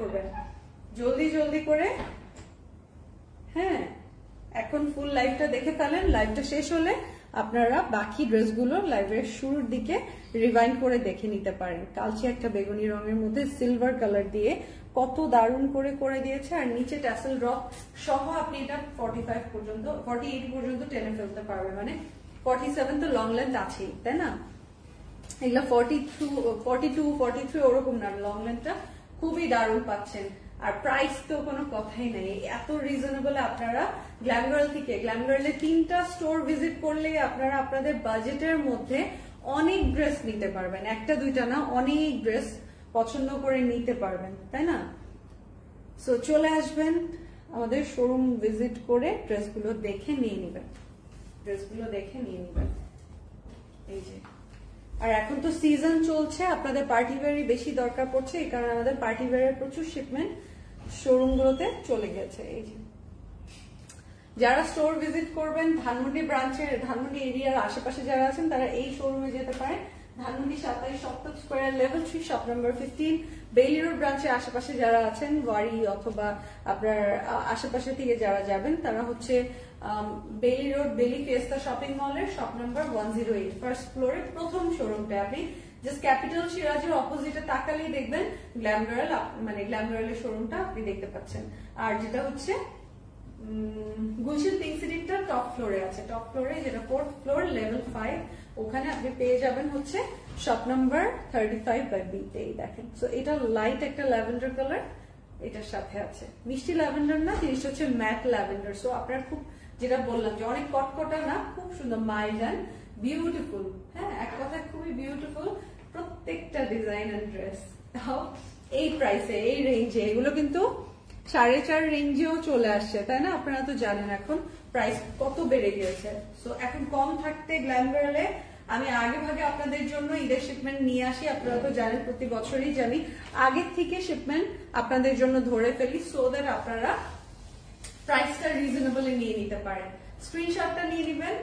করবেন জলদি জলদি করে। হ্যাঁ, এখন ফুল লাইভটা দেখে ফেলেন। লাইভটা শেষ হলে আপনারা বাকি ড্রেসগুলো লাইভের শুরুর দিকে রিভাইন্ড করে দেখে নিতে পারেন। কালচে একটা বেগুনি রঙের মধ্যে সিলভার কালার দিয়ে কত দারুণ করে করে দিয়েছে, আর নিচে ট্যাসেল ড্রপ সহ আপনি এটা 48 পর্যন্ত টেনে ফেলতে পারবেন, মানে 47 তো লং লেন্থ আছেই, তাই না? এগুলো 42, 43 ওরকম না, লং লেন্থটা খুবই দারুণ পাচ্ছেন। আর প্রাইস তো কোনো কথাই নেই, এত রিজনেবল। আপনারা গ্ল্যাম গার্লের 3টা স্টোর ভিজিট করলে আপনারা আপনাদের বাজেটের মধ্যে অনেক ড্রেস নিতে পারবেন, একটা দুইটা না, অনেক ড্রেস পছন্দ করে নিতে পারবেন, তাই না? সো চলে আসবেন আমাদের শোরুম ভিজিট করে ড্রেসগুলো দেখে নিয়ে নেবেন, এই যে। আর এখন তো সিজন চলছে, আপনাদের পার্টি ওয়্যারই বেশি দরকার পড়ছে, এই কারণে আমাদের পার্টি ওয়্যারের প্রচুর শিপমেন্ট শোরুমগুলোতে চলে গেছে। এই যে যারা স্টোর ভিজিট করবেন ধানমন্ডি এরিয়ার আশেপাশে যারা আছেন তারা এই শোরুমে যেতে পারেন। Dhanmondi 27 Saptak square level 3 shop number 15। Bailey road ব্রাঞ্চের আশেপাশে যারা আছেন, ওয়ারি অথবা আপনার আশেপাশে থেকে যারা যাবেন, তারা হচ্ছে বেইলি রোড বেলি ফিয়েস্তা শপিং মলের শপ নাম্বার 108 ফার্স্ট ফ্লোরে প্রথম শোরুমটা। আপনি জাস্ট ক্যাপিটাল সিরাজের অপোজিটে তাকালেই দেখবেন গ্ল্যাম গার্লের শোরুমটা আপনি দেখতে পাচ্ছেন। আর যেটা হচ্ছে গুলশান পিঙ্ক সিটিটা টপ ফ্লোরে আছে, টপ ফ্লোরে যেটা 4th ফ্লোর লেভেল 5, ওখানে আপনি পেয়ে যাবেন হচ্ছে শপ নাম্বার 35 বাই বি তে। দেখেন, সো এটা লাইট একটা ল্যাভেন্ডার কালার এটার সাথে আছে, মিষ্টি ল্যাভেন্ডার না, জিনিসটা হচ্ছে ম্যাট ল্যাভেন্ডার। সো আপনার খুব, যেটা বললাম যে অনেক কটকটা না, খুব সুন্দর, মাইল্ড অ্যান্ড বিউটিফুল। হ্যাঁ, এক কথায় খুবই বিউটিফুল প্রত্যেকটা ডিজাইন এন্ড ড্রেস। এই প্রাইসে, এই রেঞ্জে, এগুলো কিন্তু 4.5 রেঞ্জেও চলে আসছে, তাই না? আপনারা তো জানেন এখন প্রাইস কত বেড়ে গিয়েছে। সো এখন কম থাকতে গ্ল্যাম গার্লে আমি আগে ভাগে আপনাদের জন্য ঈদের শিপমেন্ট নিয়ে আসি। আপনারা তো জানেন, প্রতি বছরই জানি, আগের থেকে শিপমেন্ট আপনাদের জন্য ধরে ফেলি, সো দ্যাট আপনারা প্রাইসটা রিজনেবলি নিয়ে নিতে পারেন। স্ক্রিনশটটা নিয়ে নেবেন,